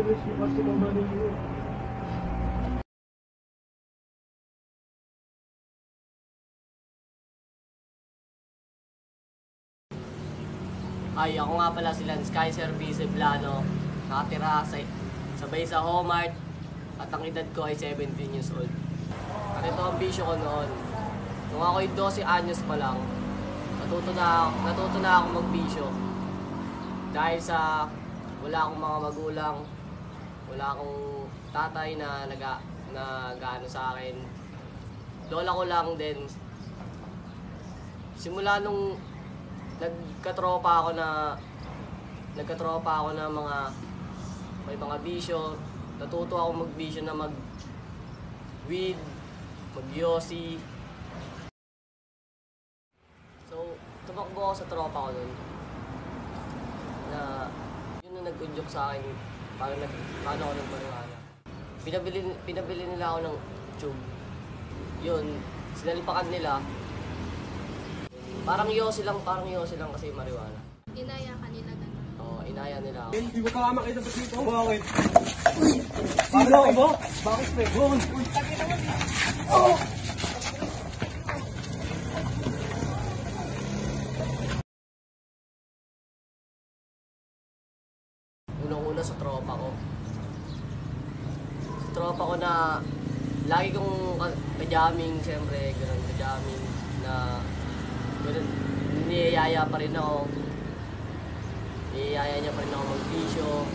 Ay, ako nga pala si Lance Kaiser Biseblano, nakatira sabay sa Homart at ang edad ko ay 17 years old. At ito ang bisyo ko noon. Nung ako'y 12 anyos pa lang, natuto na ako magbisyo. Dahil sa wala akong mga magulang, wala akong tatay na nag-ano sa akin. Lola ko lang din. Simula nung nagkatropa ako na may mga bisyo, natuto ako magbisyo na mag-weed, mag-yosi. So, tumakbo ako sa tropa ko nun. Na yun na nag-udyok sa akin paano ako nagmariwana. Pinabili nila ako ng tube. Yun, sinalipakan nila. Parang yosi lang kasi marijuana. Inaya ka nila na. Oo, inaya nila ako. Hindi mo ka makita ba dito? Bakit? Uy! Paano mo? Bakit pre? Uy! Oh! Unang-una sa tropa ko. Sa tropa ko na lagi kong ka-jamming, siyempre, ganun, ka-jamming na ganun, niyayaya pa rin ako. Niyayaya niya pa rin ako mag-bisyo.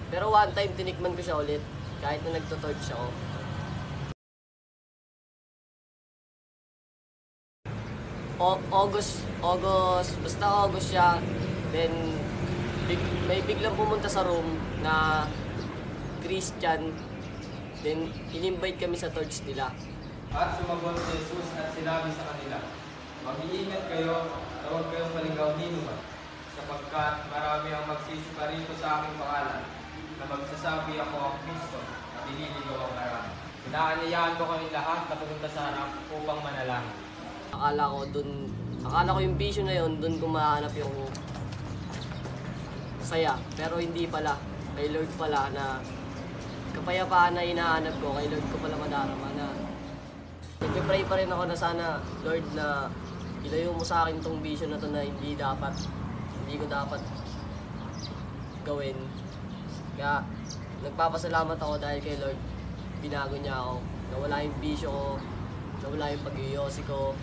Pero one time tinikman ko siya ulit, kahit na nagto-torch ako. Basta August siya. Then, may biglang pumunta sa room na Christian. Then, in-invite kami sa torch nila. At sumagot si Jesus at sinabi sa kanila, mag-iingat kayo, huwag kayong maligaw ninuman, sapagkat marami ang magsisika rito sa aking pangalan, na magsasabi ako ang Kristo at ililigaw ang marami. Inaanyayahan ko kayong lahat na pumunta sa harap upang manalangin. Akala ko yung bisyo na yun, dun ko mahanap yung saya. Pero hindi pala. Kay Lord pala na kapayapaan na hinahanap ko, kay Lord ko pala madarama na nagpipray pa rin ako na sana, Lord, na ilayo mo sa akin tong bisyo na to na hindi ko dapat gawin. Kaya nagpapasalamat ako dahil kay Lord, binago niya ako. Nawala yung bisyo ko, nawala yung pag-iyosi ko,